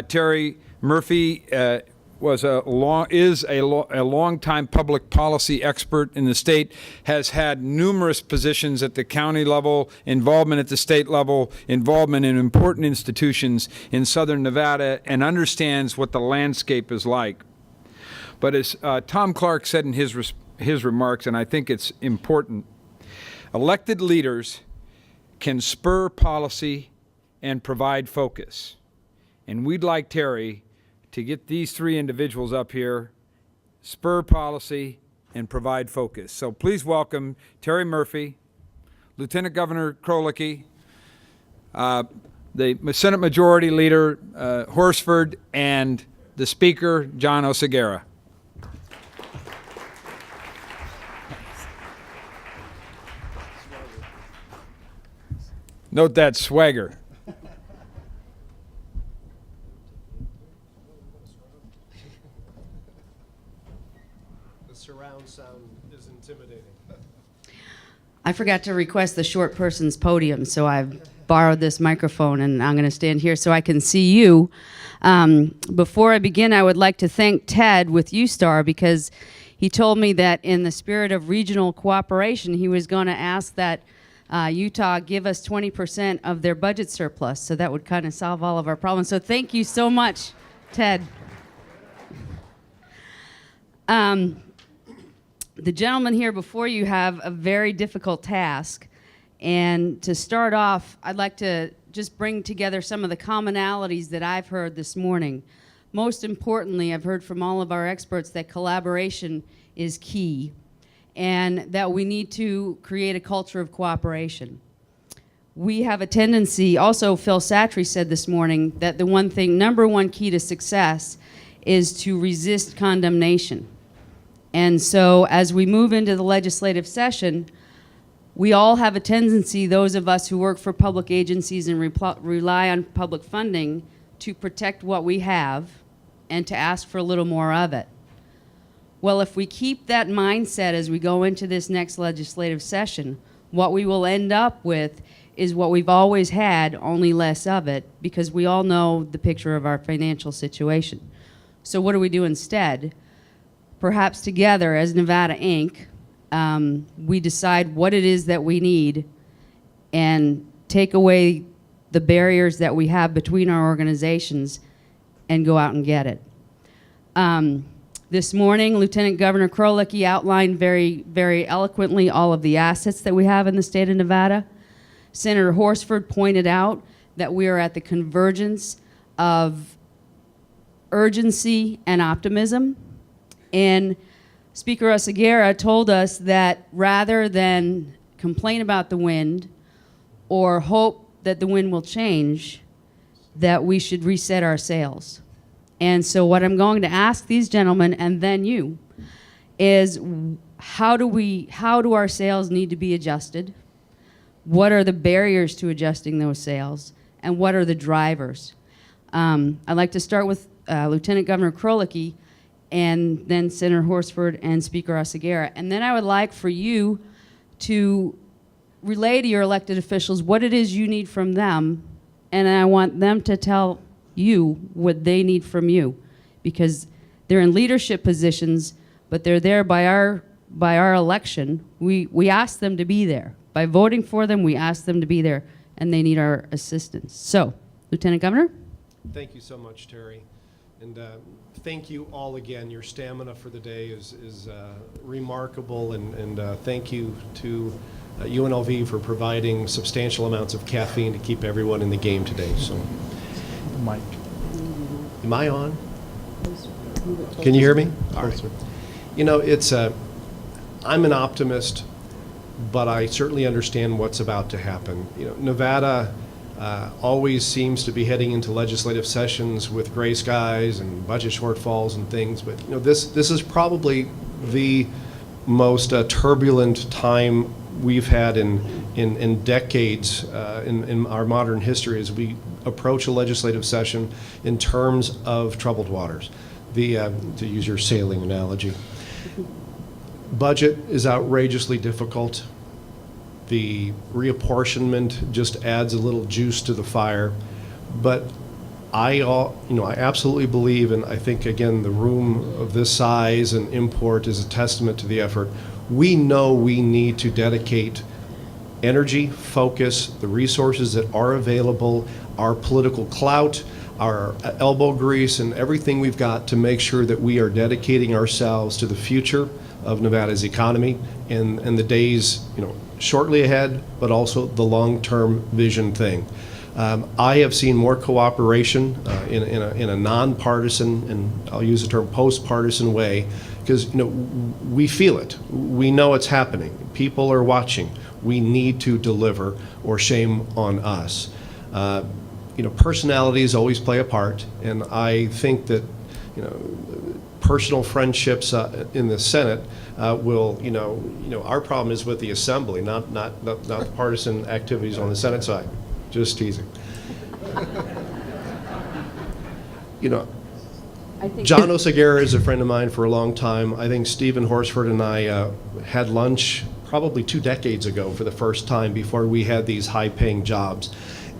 Terry Murphy is a long-time public policy expert in the state, has had numerous positions at the county level, involvement at the state level, involvement in important institutions in Southern Nevada, and understands what the landscape is like. But as Tom Clark said in his remarks, and I think it's important, elected leaders can spur policy and provide focus. And we'd like Terry to get these three individuals up here, spur policy, and provide focus. So please welcome Terry Murphy, Lieutenant Governor Krolicki, the Senate Majority Leader Horsford, and the Speaker, John Oceguera. Note that swagger. Surround sound is intimidating. I forgot to request the short person's podium, so I've borrowed this microphone, and I'm going to stand here so I can see you. Before I begin, I would like to thank Ted with USTAR, because he told me that in the spirit of regional cooperation, he was going to ask that Utah give us 20% of their budget surplus, so that would kind of solve all of our problems. So thank you so much, Ted. The gentlemen here before you have a very difficult task. And to start off, I'd like to just bring together some of the commonalities that I've heard this morning. Most importantly, I've heard from all of our experts that collaboration is key and that we need to create a culture of cooperation. We have a tendency, also Phil Satry said this morning, that the number one key to success is to resist condemnation. And so as we move into the legislative session, we all have a tendency, those of us who work for public agencies and rely on public funding, to protect what we have and to ask for a little more of it. Well, if we keep that mindset as we go into this next legislative session, what we will end up with is what we've always had, only less of it, because we all know the picture of our financial situation. So what do we do instead? Perhaps together as Nevada Inc., we decide what it is that we need and take away the barriers that we have between our organizations and go out and get it. This morning, Lieutenant Governor Krolicki outlined very, very eloquently all of the assets that we have in the state of Nevada. Senator Horsford pointed out that we are at the convergence of urgency and optimism. And Speaker Oceguera told us that rather than complain about the wind or hope that the wind will change, that we should reset our sails. And so what I'm going to ask these gentlemen and then you is how do our sails need to be adjusted? What are the barriers to adjusting those sails? And what are the drivers? I'd like to start with Lieutenant Governor Krolicki, and then Senator Horsford and Speaker Oceguera. And then I would like for you to relay to your elected officials what it is you need from them, and I want them to tell you what they need from you, because they're in leadership positions, but they're there by our election. We ask them to be there. By voting for them, we ask them to be there, and they need our assistance. So, Lieutenant Governor? Thank you so much, Terry. And thank you all again. Your stamina for the day is remarkable, and thank you to UNLV for providing substantial amounts of caffeine to keep everyone in the game today. So, Mike. Am I on? Can you hear me? All right. You know, I'm an optimist, but I certainly understand what's about to happen. You know, Nevada always seems to be heading into legislative sessions with gray skies and budget shortfalls and things, but you know, this is probably the most turbulent time we've had in decades in our modern history as we approach a legislative session in terms of troubled waters. To use your sailing analogy, budget is outrageously difficult. The reapportionment just adds a little juice to the fire. But I absolutely believe, and I think, again, the room of this size and import is a testament to the effort. We know we need to dedicate energy, focus, the resources that are available, our political clout, our elbow grease, and everything we've got to make sure that we are dedicating ourselves to the future of Nevada's economy and the days, shortly ahead, but also the long-term vision thing. I have seen more cooperation in a nonpartisan, and I'll use the term post-partisan way, because we feel it. We know it's happening. People are watching. We need to deliver, or shame on us. Personalities always play a part, and I think that personal friendships in the Senate will, our problem is with the Assembly, not the partisan activities on the Senate side. Just teasing. John Oceguera is a friend of mine for a long time. I think Stephen Horsford and I had lunch probably 2 decades ago for the first time before we had these high-paying jobs.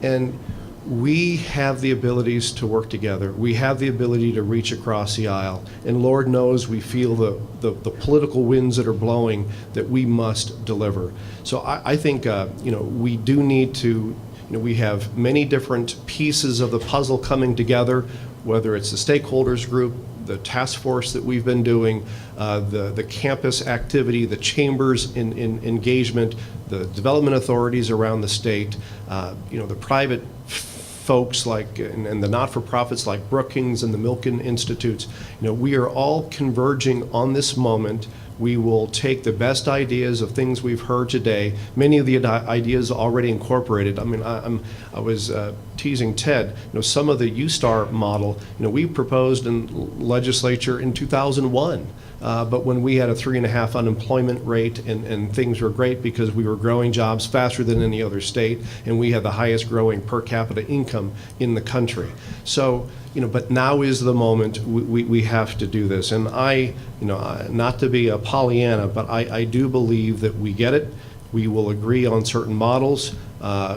And we have the abilities to work together. We have the ability to reach across the aisle. And Lord knows we feel the political winds that are blowing that we must deliver. So I think, we do need to, we have many different pieces of the puzzle coming together, whether it's the stakeholders group, the task force that we've been doing, the campus activity, the chambers in engagement, the development authorities around the state, the private folks and the not-for-profits like Brookings and the Milken Institutes. We are all converging on this moment. We will take the best ideas of things we've heard today. Many of the ideas already incorporated. I mean, I was teasing Ted. Some of the USTAR model, we proposed in legislature in 2001. But when we had a 3.5 unemployment rate and things were great because we were growing jobs faster than any other state, and we had the highest growing per capita income in the country. So, but now is the moment we have to do this. And not to be a Pollyanna, but I do believe that we get it. We will agree on certain models.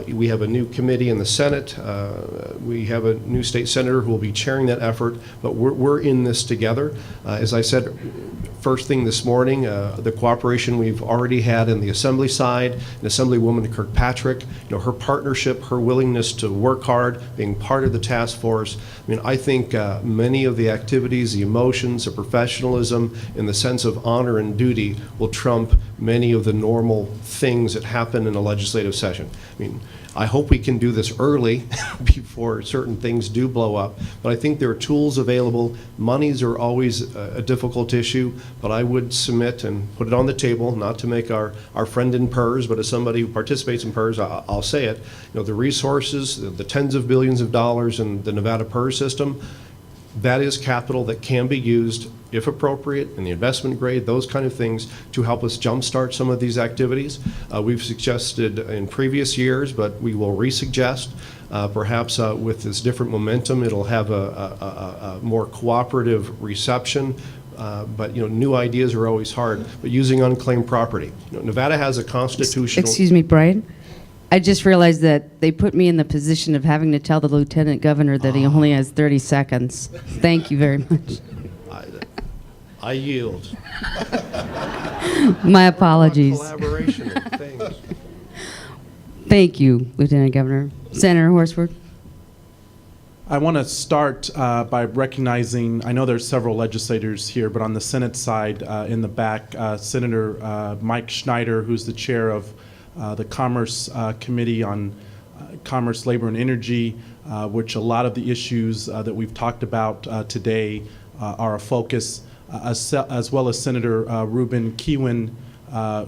We have a new committee in the Senate. We have a new state senator who will be chairing that effort, but we're in this together. As I said first thing this morning, the cooperation we've already had in the Assembly side, and Assemblywoman Kirkpatrick, her partnership, her willingness to work hard, being part of the task force. I mean, I think many of the activities, the emotions, the professionalism, and the sense of honor and duty will trump many of the normal things that happen in a legislative session. I mean, I hope we can do this early before certain things do blow up, but I think there are tools available. Monies are always a difficult issue, but I would submit and put it on the table, not to make our friend in PERS, but as somebody who participates in PERS, I'll say it. The resources, the tens of billions of dollars in the Nevada PERS system, that is capital that can be used, if appropriate, in the investment grade, those kind of things, to help us jumpstart some of these activities. We've suggested in previous years, but we will resuggest. Perhaps with this different momentum, it'll have a more cooperative reception. But new ideas are always hard. But using unclaimed property, Nevada has a constitutional. Excuse me, Brian. I just realized that they put me in the position of having to tell the lieutenant governor that he only has 30 seconds. Thank you very much. I yield. My apologies. Collaboration and things. Thank you, Lieutenant Governor. Senator Horsford. I want to start by recognizing, I know there's several legislators here, but on the Senate side, in the back, Senator Mike Schneider, who's the chair of the Commerce Committee on Commerce, Labor, and Energy, which a lot of the issues that we've talked about today are a focus, as well as Senator Ruben Kihuen,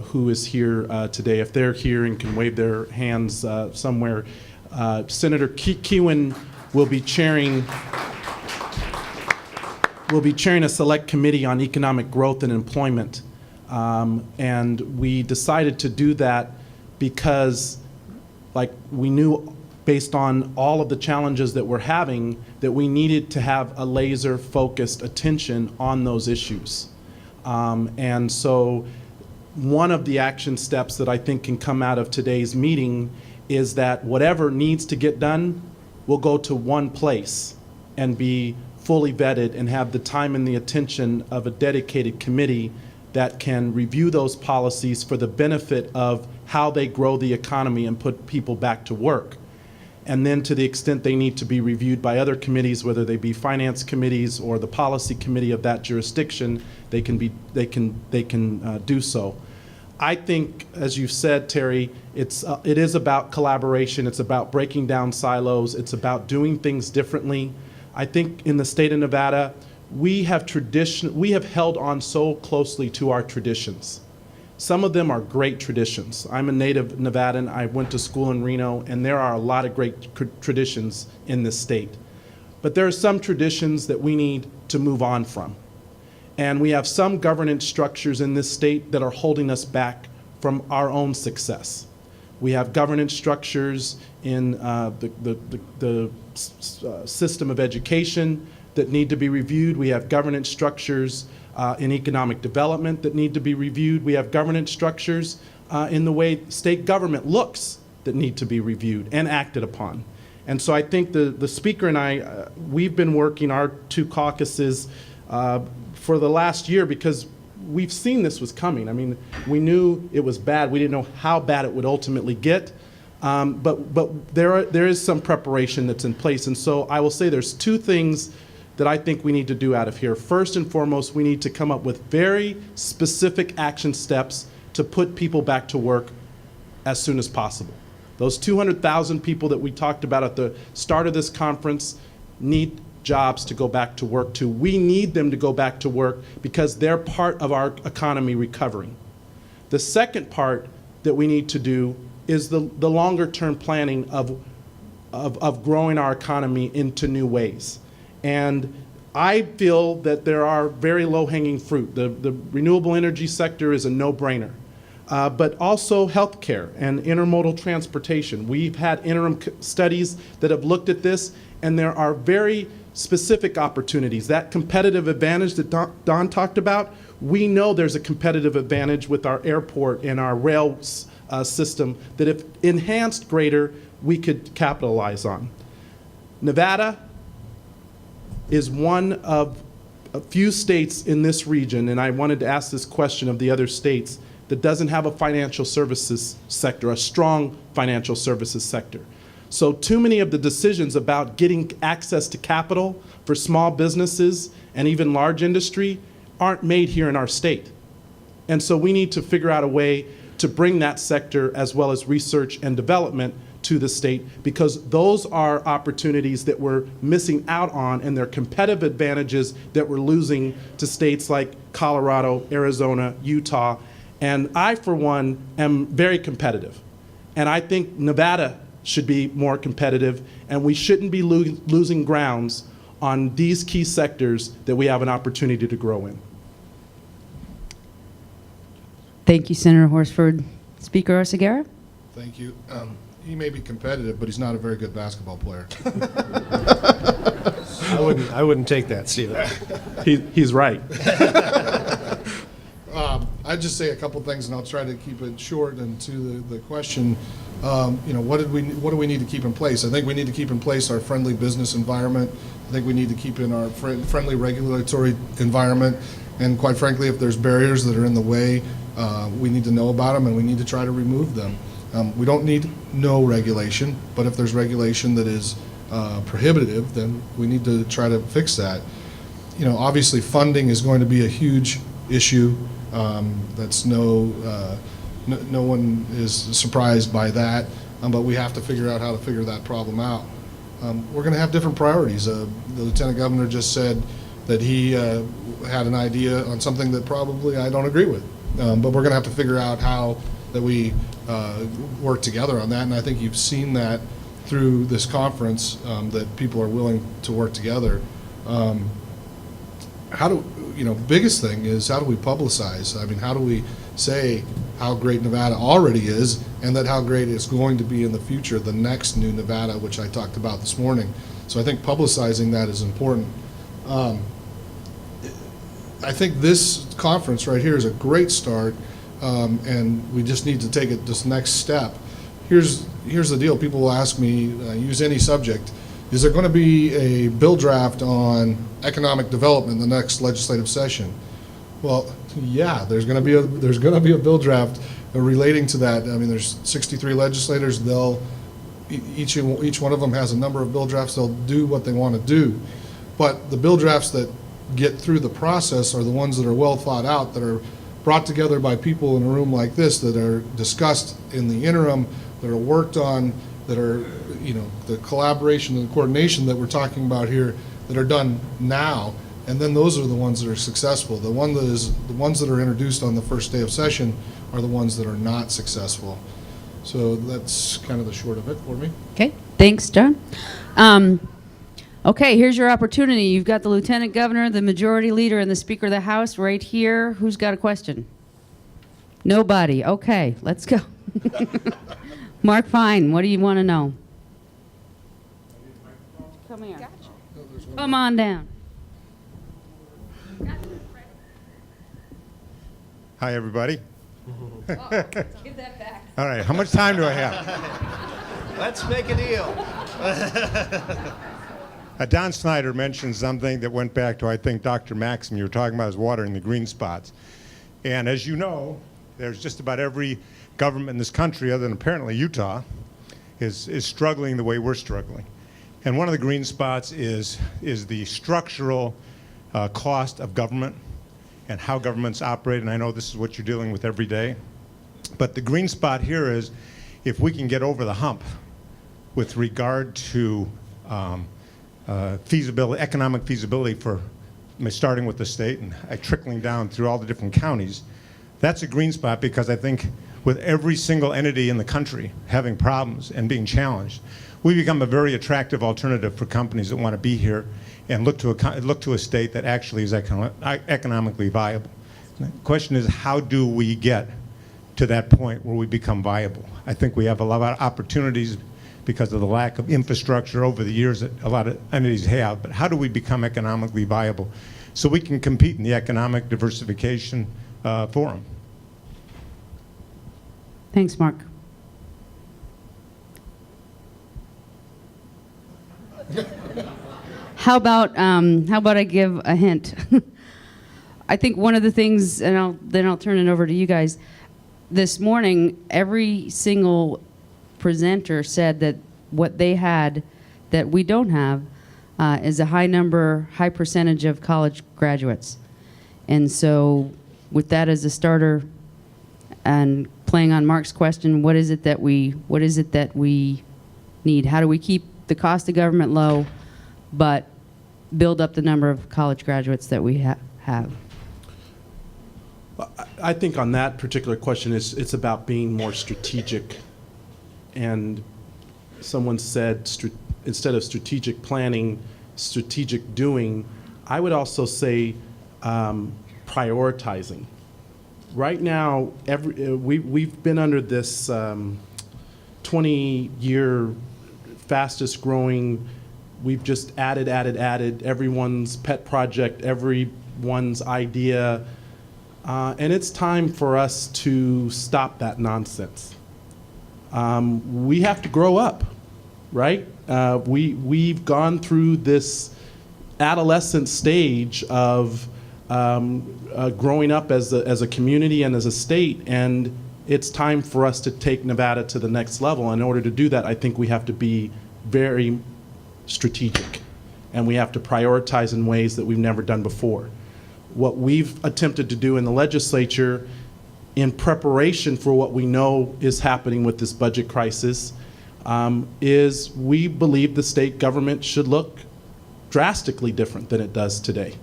who is here today. If they're here and can wave their hands somewhere. Senator Kihuen will be chairing a select committee on economic growth and employment. And we decided to do that because we knew, based on all of the challenges that we're having, that we needed to have a laser-focused attention on those issues. And so one of the action steps that I think can come out of today's meeting is that whatever needs to get done will go to one place. and be fully vetted and have the time and the attention of a dedicated committee that can review those policies for the benefit of how they grow the economy and put people back to work. And then to the extent they need to be reviewed by other committees, whether they be finance committees or the policy committee of that jurisdiction, they can do so. I think, as you said, Terry, it is about collaboration. It's about breaking down silos. It's about doing things differently. I think in the state of Nevada, we have held on so closely to our traditions. Some of them are great traditions. I'm a native Nevadan. I went to school in Reno, and there are a lot of great traditions in this state. But there are some traditions that we need to move on from. And we have some governance structures in this state that are holding us back from our own success. We have governance structures in the system of education that need to be reviewed. We have governance structures in economic development that need to be reviewed. We have governance structures in the way state government looks that need to be reviewed and acted upon. And so I think the speaker and I, we've been working our two caucuses for the last year because we've seen this was coming. I mean, we knew it was bad. We didn't know how bad it would ultimately get. But there is some preparation that's in place. And so I will say there's two things that I think we need to do out of here. First and foremost, we need to come up with very specific action steps to put people back to work as soon as possible. Those 200,000 people that we talked about at the start of this conference need jobs to go back to work to. We need them to go back to work because they're part of our economy recovering. The second part that we need to do is the longer term planning of growing our economy into new ways. And I feel that there are very low-hanging fruit. The renewable energy sector is a no-brainer, but also healthcare and intermodal transportation. We've had interim studies that have looked at this, and there are very specific opportunities. That competitive advantage that Don talked about, we know there's a competitive advantage with our airport and our rail system that if enhanced greater, we could capitalize on. Nevada is one of a few states in this region, and I wanted to ask this question of the other states, that doesn't have a financial services sector, a strong financial services sector. So too many of the decisions about getting access to capital for small businesses and even large industry aren't made here in our state. And so we need to figure out a way to bring that sector as well as research and development to the state, because those are opportunities that we're missing out on, and they're competitive advantages that we're losing to states like Colorado, Arizona, Utah. And I, for one, am very competitive. And I think Nevada should be more competitive, and we shouldn't be losing grounds on these key sectors that we have an opportunity to grow in. Thank you, Senator Horsford. Speaker Oceguera? Thank you. He may be competitive, but he's not a very good basketball player. I wouldn't take that, Stephen. He's right. I'd just say a couple things, and I'll try to keep it short. And to the question, what do we need to keep in place? I think we need to keep in place our friendly business environment. I think we need to keep in our friendly regulatory environment. And quite frankly, if there's barriers that are in the way, we need to know about them, and we need to try to remove them. We don't need no regulation, but if there's regulation that is prohibitive, then we need to try to fix that. Obviously funding is going to be a huge issue. That's no one is surprised by that, but we have to figure out how to figure that problem out. We're going to have different priorities. The Lieutenant Governor just said that he had an idea on something that probably I don't agree with, but we're going to have to figure out how that we work together on that, and I think you've seen that through this conference, that people are willing to work together. Biggest thing is, how do we publicize? I mean, how do we say how great Nevada already is, and that how great it's going to be in the future, the next new Nevada, which I talked about this morning. So I think publicizing that is important. I think this conference right here is a great start. And we just need to take it this next step. Here's the deal. People will ask me, use any subject, is there going to be a bill draft on economic development in the next legislative session? Well, yeah, there's going to be a bill draft relating to that. I mean, there's 63 legislators. Each one of them has a number of bill drafts. They'll do what they want to do. But the bill drafts that get through the process are the ones that are well thought out, that are brought together by people in a room like this, that are discussed in the interim, that are worked on, that are, the collaboration and the coordination that we're talking about here, that are done now. And then those are the ones that are successful. The ones that are introduced on the first day of session are the ones that are not successful. So that's kind of the short of it for me. Okay, thanks, John. Okay, here's your opportunity. You've got the Lieutenant Governor, the Majority Leader, and the Speaker of the House right here. Who's got a question? Nobody. Okay, let's go. Mark Fine, what do you want to know? Come here. Come on down. Hi, everybody. Give that back. All right, how much time do I have? Let's make a deal. Don Snyder mentioned something that went back to, I think, Dr. Maxim. You were talking about his watering the green spots. And as you know, there's just about every government in this country, other than apparently Utah, is struggling the way we're struggling. And one of the green spots is the structural cost of government and how governments operate. And I know this is what you're dealing with every day. But the green spot here is if we can get over the hump with regard to feasibility, economic feasibility for starting with the state and trickling down through all the different counties, that's a green spot, because I think with every single entity in the country having problems and being challenged, we become a very attractive alternative for companies that want to be here and look to a state that actually is economically viable. The question is, how do we get to that point where we become viable? I think we have a lot of opportunities because of the lack of infrastructure over the years that a lot of entities have, but how do we become economically viable so we can compete in the economic diversification forum? Thanks, Mark. How about I give a hint? I think one of the things, and then I'll turn it over to you guys. This morning, every single presenter said that what they had that we don't have is a high percentage of college graduates. And so with that as a starter and playing on Mark's question, what is it that we need? How do we keep the cost of government low but build up the number of college graduates that we have? I think on that particular question, it's about being more strategic. And someone said instead of strategic planning, strategic doing. I would also say prioritizing. Right now, we've been under this 20-year fastest growing. We've just added everyone's pet project, everyone's idea. And it's time for us to stop that nonsense. We have to grow up, right? We've gone through this adolescent stage of growing up as a community and as a state, and it's time for us to take Nevada to the next level. In order to do that, I think we have to be very strategic, and we have to prioritize in ways that we've never done before. What we've attempted to do in the legislature in preparation for what we know is happening with this budget crisis is we believe the state government should look drastically different than it does today.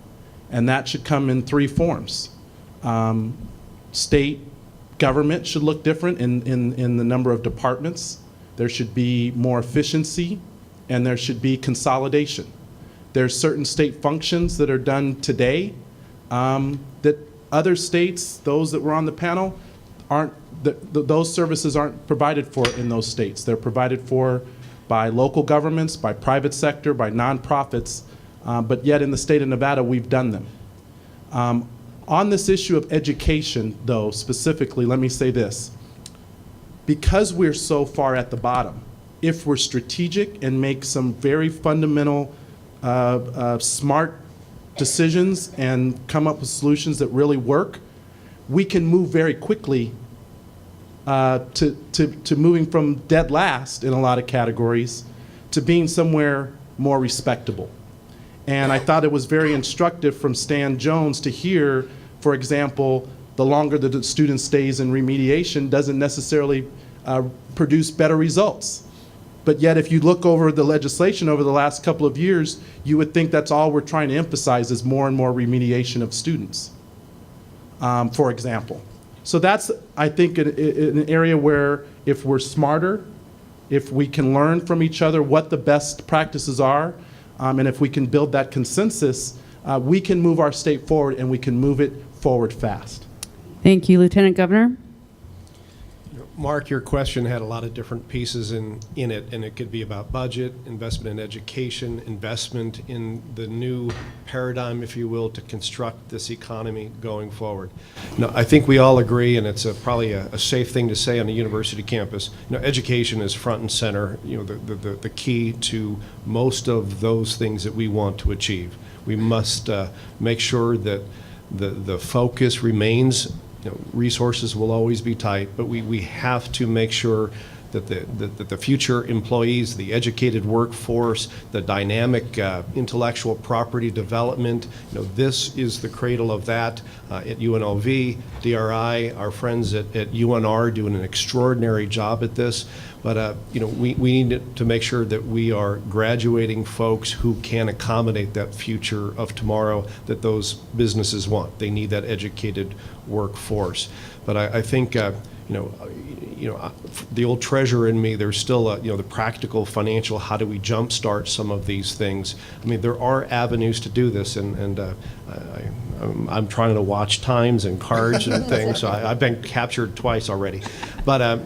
And that should come in three forms. State government should look different in the number of departments. There should be more efficiency, and there should be consolidation. There's certain state functions that are done today that other states, those that were on the panel, those services aren't provided for in those states. They're provided for by local governments, by private sector, by nonprofits, but yet in the state of Nevada, we've done them. On this issue of education, though, specifically, let me say this. Because we're so far at the bottom, if we're strategic and make some very fundamental, smart decisions and come up with solutions that really work, we can move very quickly to moving from dead last in a lot of categories to being somewhere more respectable. And I thought it was very instructive from Stan Jones to hear, for example, the longer the student stays in remediation doesn't necessarily produce better results. But yet, if you look over the legislation over the last couple of years, you would think that's all we're trying to emphasize is more and more remediation of students, for example. So that's, I think, an area where if we're smarter, if we can learn from each other what the best practices are, and if we can build that consensus, we can move our state forward, and we can move it forward fast. Thank you, Lieutenant Governor. Mark, your question had a lot of different pieces in it, and it could be about budget, investment in education, investment in the new paradigm, if you will, to construct this economy going forward. Now, I think we all agree, and it's probably a safe thing to say on a university campus, education is front and center, the key to most of those things that we want to achieve. We must make sure that the focus remains. Resources will always be tight, but we have to make sure that the future employees, the educated workforce, the dynamic intellectual property development, this is the cradle of that at UNLV, DRI, our friends at UNR doing an extraordinary job at this. But we need to make sure that we are graduating folks who can accommodate that future of tomorrow that those businesses want. They need that educated workforce. But I think the old treasurer in me, there's still the practical financial, how do we jumpstart some of these things? I mean, there are avenues to do this, and I'm trying to watch times and cards and things, so I've been captured twice already. But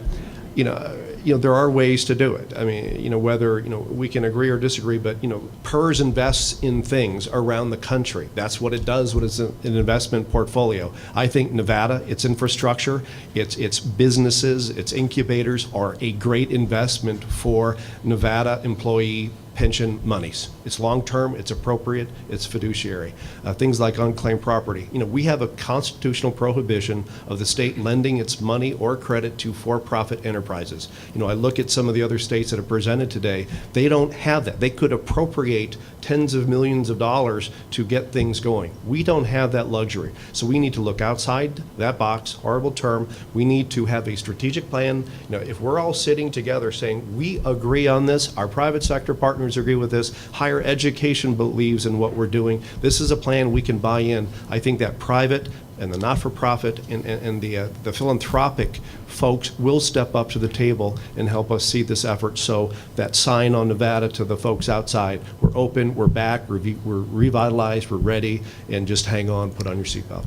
there are ways to do it. I mean, whether we can agree or disagree, but PERS invests in things around the country. That's what it does. What is an investment portfolio? I think Nevada, its infrastructure, its businesses, its incubators are a great investment for Nevada employee pension monies. It's long-term, it's appropriate, it's fiduciary. Things like unclaimed property. We have a constitutional prohibition of the state lending its money or credit to for-profit enterprises. I look at some of the other states that have presented today, they don't have that. They could appropriate tens of millions of dollars to get things going. We don't have that luxury. So we need to look outside that box, horrible term. We need to have a strategic plan. If we're all sitting together saying, we agree on this, our private sector partners agree with this, higher education believes in what we're doing, this is a plan we can buy in. I think that private and the not-for-profit and the philanthropic folks will step up to the table and help us see this effort. So that sign on Nevada to the folks outside, we're open, we're back, we're revitalized, we're ready, and just hang on, put on your seatbelt.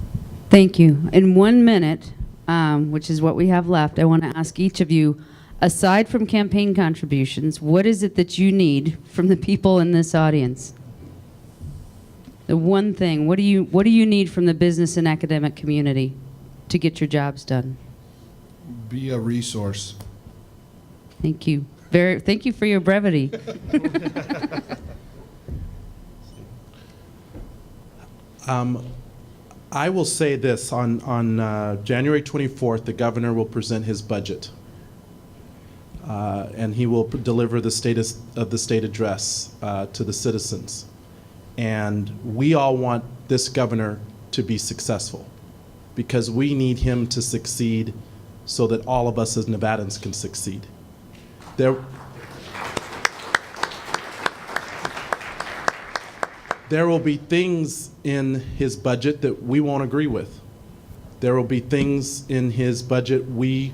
Thank you. In 1 minute, which is what we have left, I want to ask each of you, aside from campaign contributions, what is it that you need from the people in this audience? The one thing, what do you need from the business and academic community to get your jobs done? Be a resource. Thank you. Thank you for your brevity. I will say this, on January 24th, the governor will present his budget. And he will deliver the status of the state address to the citizens. And we all want this governor to be successful because we need him to succeed so that all of us as Nevadans can succeed. There will be things in his budget that we won't agree with. There will be things in his budget we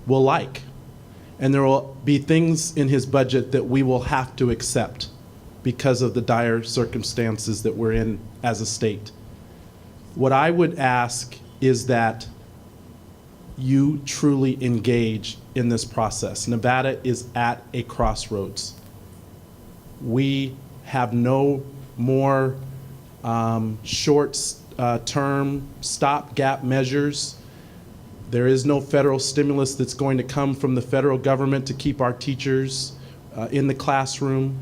will like. And there will be things in his budget that we will have to accept because of the dire circumstances that we're in as a state. What I would ask is that you truly engage in this process. Nevada is at a crossroads. We have no more short-term stopgap measures. There is no federal stimulus that's going to come from the federal government to keep our teachers in the classroom,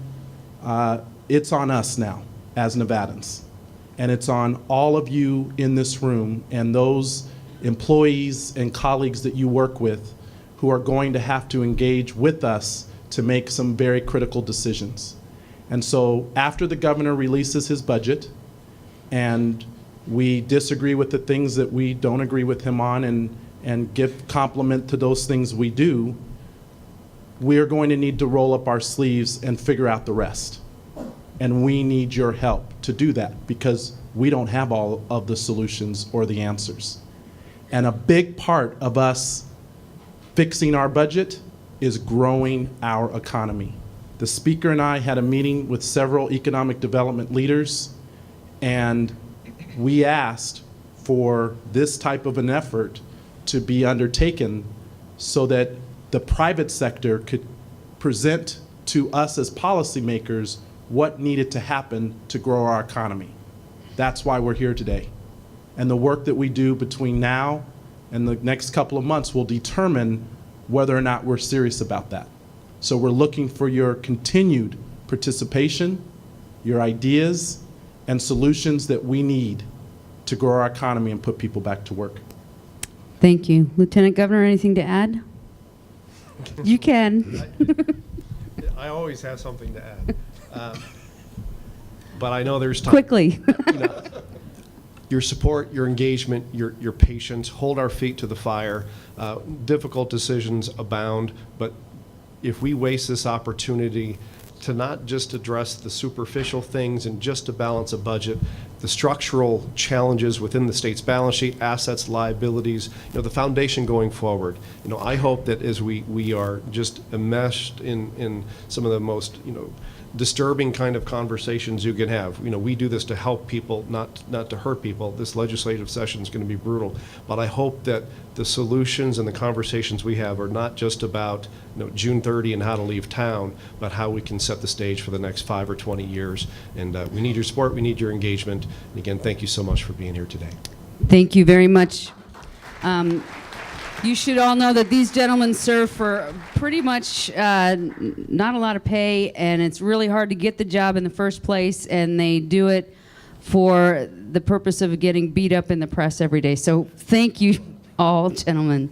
it's on us now as Nevadans. And it's on all of you in this room and those employees and colleagues that you work with who are going to have to engage with us to make some very critical decisions. And so after the governor releases his budget and we disagree with the things that we don't agree with him on and give compliment to those things we do, we are going to need to roll up our sleeves and figure out the rest. And we need your help to do that because we don't have all of the solutions or the answers. And a big part of us fixing our budget is growing our economy. The speaker and I had a meeting with several economic development leaders, and we asked for this type of an effort to be undertaken so that the private sector could present to us as policymakers what needed to happen to grow our economy. That's why we're here today. And the work that we do between now and the next couple of months will determine whether or not we're serious about that. So we're looking for your continued participation, your ideas, and solutions that we need to grow our economy and put people back to work. Thank you. Lieutenant Governor, anything to add? You can. I always have something to add. But I know there's time. Quickly. You know, your support, your engagement, your patience, hold our feet to the fire. Difficult decisions abound, but if we waste this opportunity to not just address the superficial things and just to balance a budget, the structural challenges within the state's balance sheet, assets, liabilities, the foundation going forward. I hope that as we are just enmeshed in some of the most, disturbing kind of conversations you can have. We do this to help people, not to hurt people. This legislative session is going to be brutal, but I hope that the solutions and the conversations we have are not just about June 30 and how to leave town, but how we can set the stage for the next 5 or 20 years. And we need your support, we need your engagement. And again, thank you so much for being here today. Thank you very much. You should all know that these gentlemen serve for pretty much not a lot of pay, and it's really hard to get the job in the first place, and they do it for the purpose of getting beat up in the press every day. So thank you all, gentlemen.